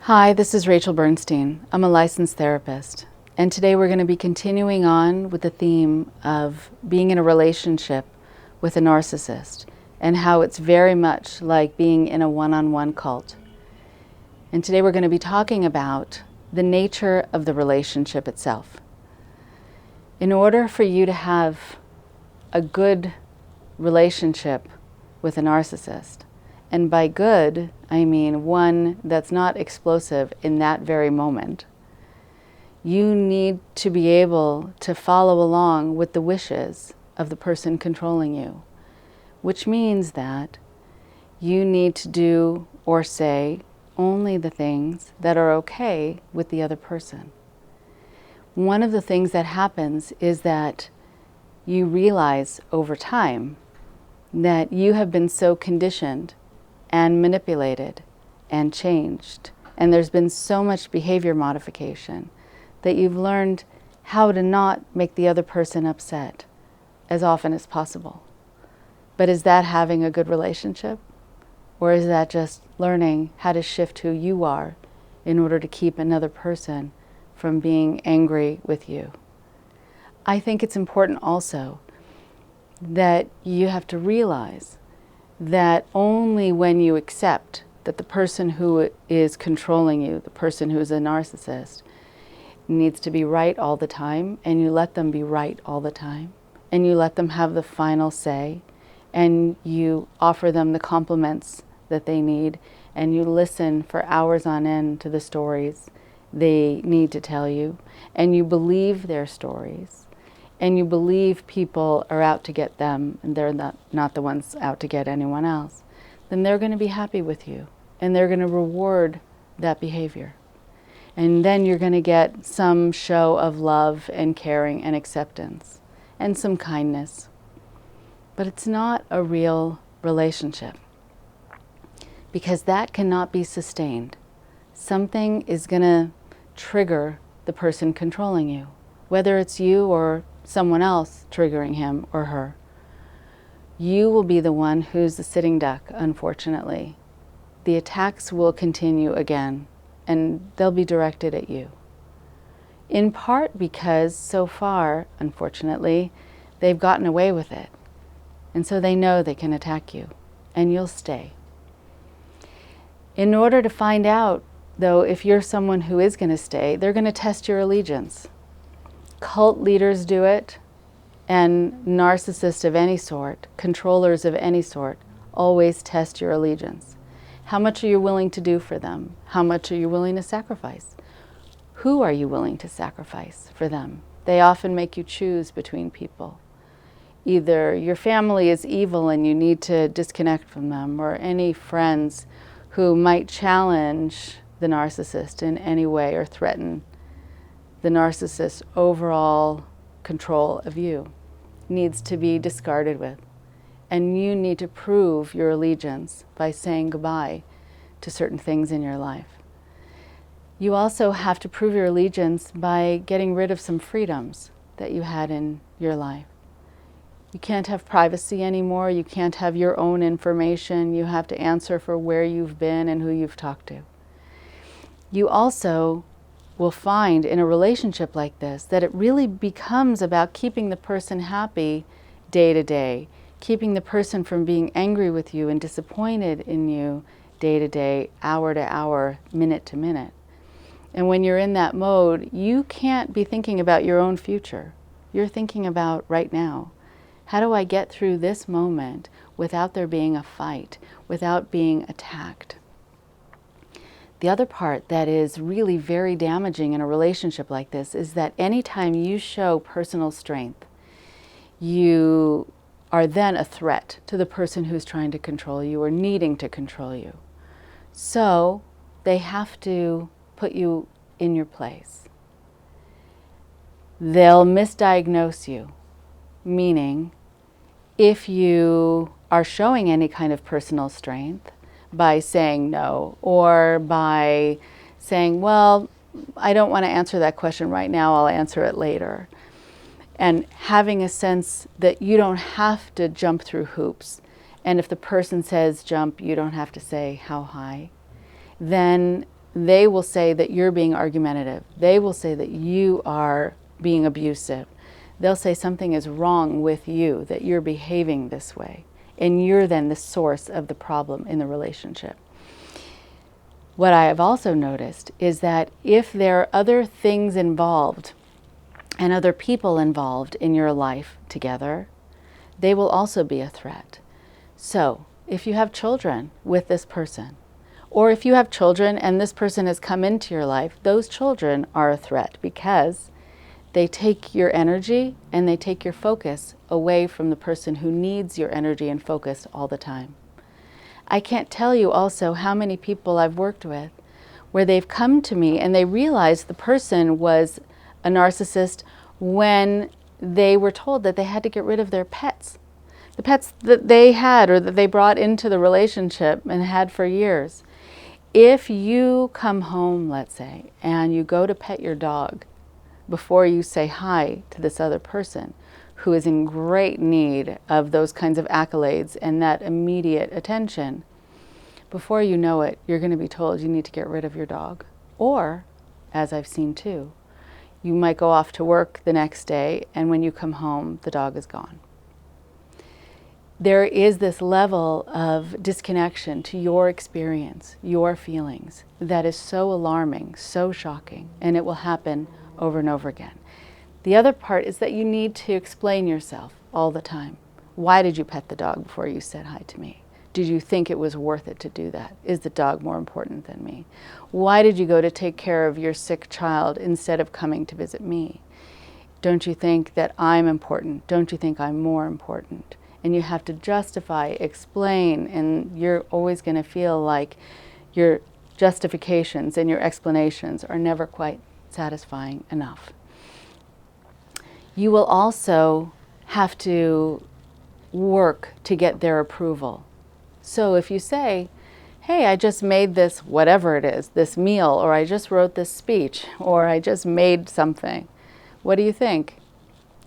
Hi, this is Rachel Bernstein. I'm a licensed therapist, and today we're going to be continuing on with the theme of being in a relationship with a narcissist and how it's very much like being in a one-on-one cult. And today we're going to be talking about the nature of the relationship itself. In order for you to have a good relationship with a narcissist, and by good, I mean one that's not explosive in that very moment, you need to be able to follow along with the wishes of the person controlling you, which means that you need to do or say only the things that are okay with the other person. One of the things that happens is that you realize over time that you have been so conditioned and manipulated and changed, and there's been so much behavior modification that you've learned how to not make the other person upset as often as possible. But is that having a good relationship? Or is that just learning how to shift who you are in order to keep another person from being angry with you? I think it's important also that you have to realize that only when you accept that the person who is controlling you, the person who is a narcissist, needs to be right all the time, and you let them be right all the time, and you let them have the final say, and you offer them the compliments that they need, and you listen for hours on end to the stories they need to tell you, and you believe their stories, and you believe people are out to get them and they're not the ones out to get anyone else, then they're going to be happy with you and they're going to reward that behavior. And then you're going to get some show of love and caring and acceptance and some kindness. But it's not a real relationship because that cannot be sustained. Something is going to trigger the person controlling you, whether it's you or someone else triggering him or her. You will be the one who's the sitting duck, unfortunately. The attacks will continue again, and they'll be directed at you. In part because so far, unfortunately, they've gotten away with it. And so they know they can attack you, and you'll stay. In order to find out, though, if you're someone who is going to stay, they're going to test your allegiance. Cult leaders do it, and narcissists of any sort, controllers of any sort, always test your allegiance. How much are you willing to do for them? How much are you willing to sacrifice? Who are you willing to sacrifice for them? They often make you choose between people. Either your family is evil and you need to disconnect from them, or any friends who might challenge the narcissist in any way or threaten the narcissist's overall control of you needs to be discarded with. And you need to prove your allegiance by saying goodbye to certain things in your life. You also have to prove your allegiance by getting rid of some freedoms that you had in your life. You can't have privacy anymore. You can't have your own information. You have to answer for where you've been and who you've talked to. You also will find in a relationship like this that it really becomes about keeping the person happy day to day, keeping the person from being angry with you and disappointed in you day to day, hour to hour, minute to minute. And when you're in that mode, you can't be thinking about your own future. You're thinking about right now. How do I get through this moment without there being a fight, without being attacked? The other part that is really very damaging in a relationship like this is that anytime you show personal strength, you are then a threat to the person who's trying to control you or needing to control you. So they have to put you in your place. They'll misdiagnose you, meaning if you are showing any kind of personal strength, by saying no, or by saying, well, I don't want to answer that question right now, I'll answer it later. And having a sense that you don't have to jump through hoops, and if the person says jump, you don't have to say how high, then they will say that you're being argumentative. They will say that you are being abusive. They'll say something is wrong with you, that you're behaving this way, and you're then the source of the problem in the relationship. What I have also noticed is that if there are other things involved and other people involved in your life together, they will also be a threat. So if you have children with this person, or if you have children and this person has come into your life, those children are a threat because they take your energy and they take your focus away from the person who needs your energy and focus all the time. I can't tell you also how many people I've worked with where they've come to me and they realized the person was a narcissist when they were told that they had to get rid of their pets. The pets that they had or that they brought into the relationship and had for years. If you come home, let's say, and you go to pet your dog before you say hi to this other person who is in great need of those kinds of accolades and that immediate attention, before you know it, you're going to be told you need to get rid of your dog. Or, as I've seen too, you might go off to work the next day and when you come home, the dog is gone. There is this level of disconnection to your experience, your feelings, that is so alarming, so shocking, and it will happen over and over again. The other part is that you need to explain yourself all the time. Why did you pet the dog before you said hi to me? Did you think it was worth it to do that? Is the dog more important than me? Why did you go to take care of your sick child instead of coming to visit me? Don't you think that I'm important? Don't you think I'm more important? And you have to justify, explain, and you're always going to feel like your justifications and your explanations are never quite satisfying enough. You will also have to work to get their approval. So if you say, hey, I just made this, whatever it is, this meal, or I just wrote this speech, or I just made something, what do you think?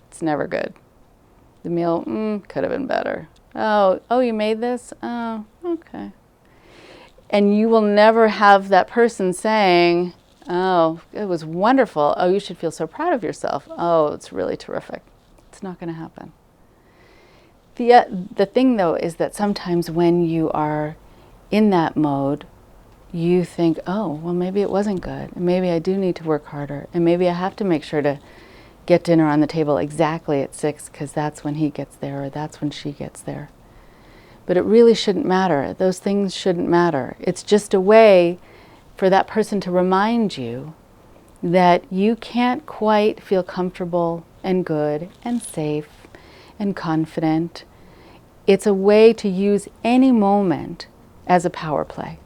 It's never good. The meal, could have been better. Oh, you made this? Oh, okay. And you will never have that person saying, oh, it was wonderful. Oh, you should feel so proud of yourself. Oh, it's really terrific. It's not going to happen. The thing, though, is that sometimes when you are in that mode, you think, oh, well, maybe it wasn't good. And maybe I do need to work harder. And maybe I have to make sure to get dinner on the table exactly at 6 because that's when he gets there or that's when she gets there. But it really shouldn't matter. Those things shouldn't matter. It's just a way for that person to remind you that you can't quite feel comfortable and good and safe and confident. It's a way to use any moment as a power play.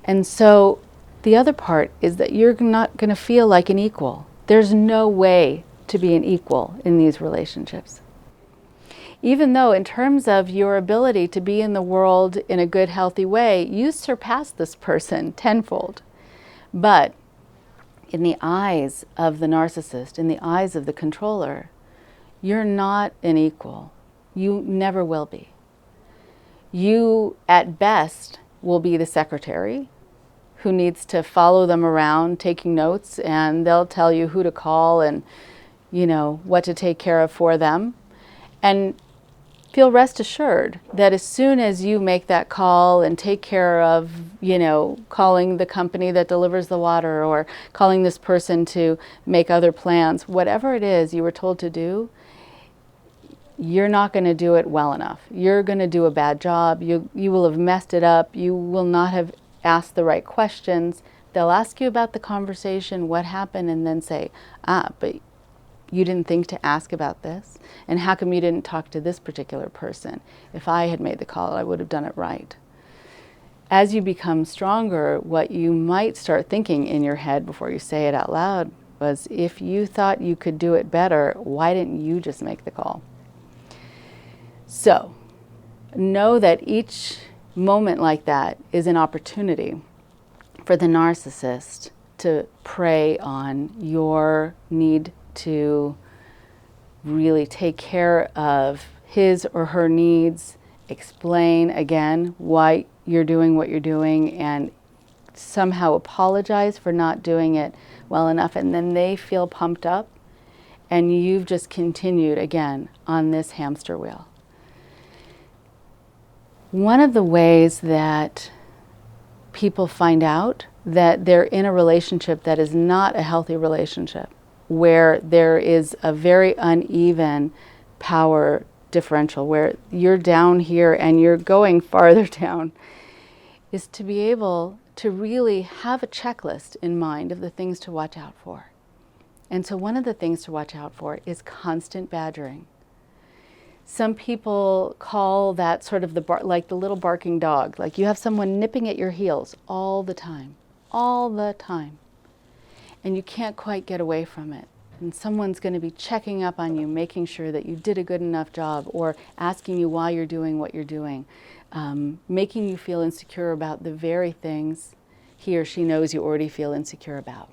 And so the other part is that you're not going to feel like an equal. There's no way to be an equal in these relationships. Even though in terms of your ability to be in the world in a good, healthy way, you surpass this person tenfold. But in the eyes of the narcissist, in the eyes of the controller, you're not an equal. You never will be. You, at best, will be the secretary who needs to follow them around taking notes, and they'll tell you who to call and, what to take care of for them. And feel rest assured that as soon as you make that call and take care of, calling the company that delivers the water or calling this person to make other plans, whatever it is you were told to do, you're not going to do it well enough. You're going to do a bad job. You will have messed it up. You will not have asked the right questions. They'll ask you about the conversation, what happened, and then say, but you didn't think to ask about this? And how come you didn't talk to this particular person? If I had made the call, I would have done it right. As you become stronger, what you might start thinking in your head before you say it out loud was, if you thought you could do it better, why didn't you just make the call? So, know that each moment like that is an opportunity for the narcissist to prey on your need to really take care of his or her needs, explain again why you're doing what you're doing, and somehow apologize for not doing it well enough, and then they feel pumped up, and you've just continued again on this hamster wheel. One of the ways that people find out that they're in a relationship that is not a healthy relationship, where there is a very uneven power differential, where you're down here and you're going farther down, is to be able to really have a checklist in mind of the things to watch out for. And so one of the things to watch out for is constant badgering. Some people call that sort of like the little barking dog, like you have someone nipping at your heels all the time, and you can't quite get away from it. And someone's going to be checking up on you, making sure that you did a good enough job, or asking you why you're doing what you're doing, making you feel insecure about the very things he or she knows you already feel insecure about.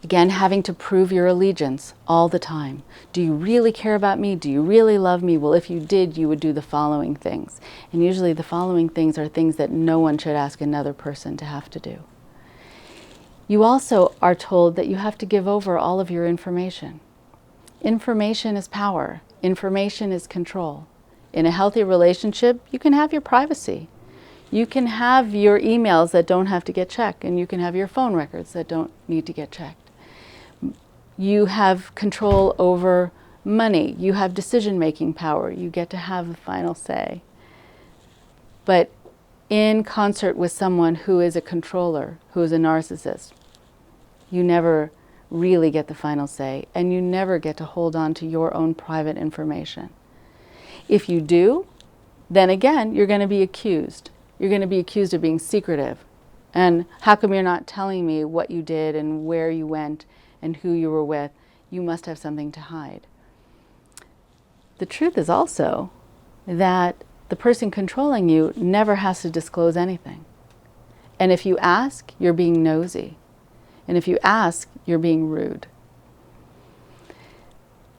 Again, having to prove your allegiance all the time. Do you really care about me? Do you really love me? Well, if you did, you would do the following things. And usually the following things are things that no one should ask another person to have to do. You also are told that you have to give over all of your information. Information is power. Information is control. In a healthy relationship, you can have your privacy. You can have your emails that don't have to get checked, and you can have your phone records that don't need to get checked. You have control over money. You have decision-making power. You get to have the final say. But in concert with someone who is a controller, who is a narcissist, you never really get the final say, and you never get to hold on to your own private information. If you do, then again, you're going to be accused. You're going to be accused of being secretive. And how come you're not telling me what you did and where you went and who you were with? You must have something to hide. The truth is also that the person controlling you never has to disclose anything. And if you ask, you're being nosy. And if you ask, you're being rude.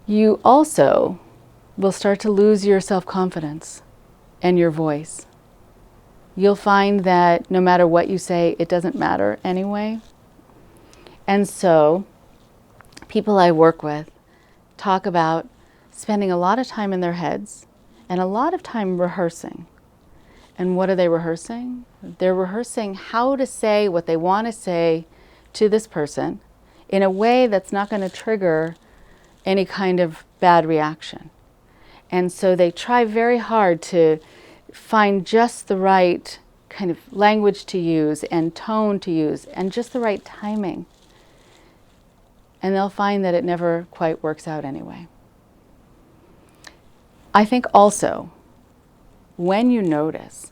You also will start to lose your self-confidence and your voice. You'll find that no matter what you say, it doesn't matter anyway. And so people I work with talk about spending a lot of time in their heads and a lot of time rehearsing. And what are they rehearsing? They're rehearsing how to say what they want to say to this person in a way that's not going to trigger any kind of bad reaction. And so they try very hard to find just the right kind of language to use and tone to use and just the right timing. And they'll find that it never quite works out anyway. I think also, when you notice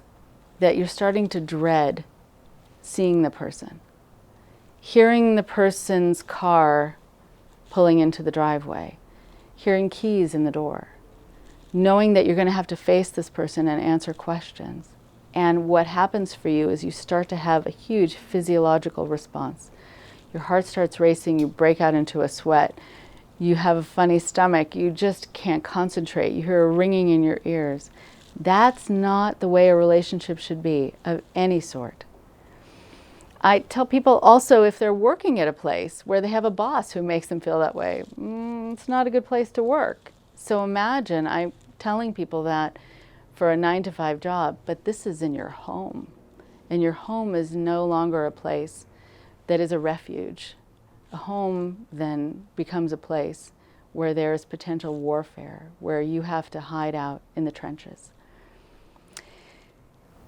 that you're starting to dread seeing the person, hearing the person's car pulling into the driveway, hearing keys in the door, knowing that you're going to have to face this person and answer questions. And what happens for you is you start to have a huge physiological response. Your heart starts racing, you break out into a sweat, you have a funny stomach, you just can't concentrate, you hear a ringing in your ears. That's not the way a relationship should be of any sort. I tell people also, if they're working at a place where they have a boss who makes them feel that way, it's not a good place to work. So imagine, I'm telling people that for a 9-to-5 job, but this is in your home. And your home is no longer a place that is a refuge. A home then becomes a place where there is potential warfare, where you have to hide out in the trenches.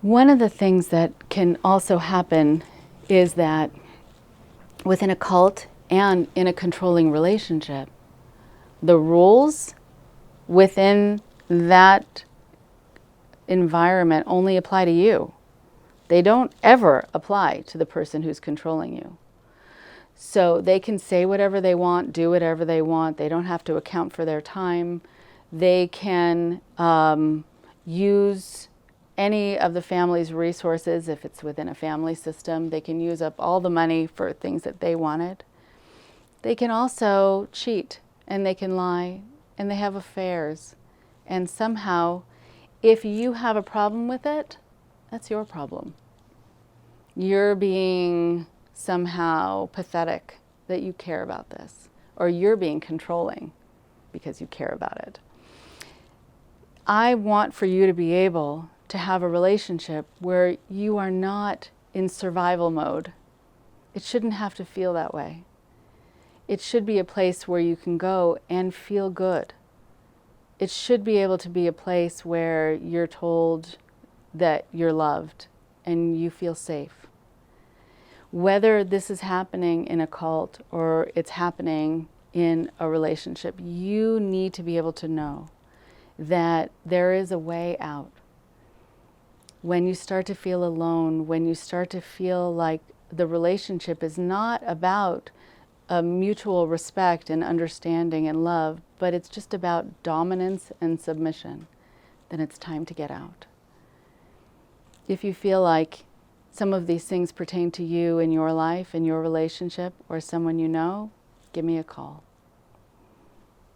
One of the things that can also happen is that within a cult and in a controlling relationship, the rules within that environment only apply to you. They don't ever apply to the person who's controlling you. So they can say whatever they want, do whatever they want. They don't have to account for their time. They can use any of the family's resources if it's within a family system. They can use up all the money for things that they wanted. They can also cheat, and they can lie, and they have affairs. And somehow, if you have a problem with it, that's your problem. you're being somehow pathetic that you care about this, or you're being controlling because you care about it. I want for you to be able to have a relationship where you are not in survival mode. It shouldn't have to feel that way. It should be a place where you can go and feel good. It should be able to be a place where you're told that you're loved and you feel safe. Whether this is happening in a cult or it's happening in a relationship, you need to be able to know that there is a way out. When you start to feel alone, when you start to feel like the relationship is not about a mutual respect and understanding and love, but it's just about dominance and submission, then it's time to get out. If you feel like some of these things pertain to you in your life, in your relationship, or someone you know, give me a call.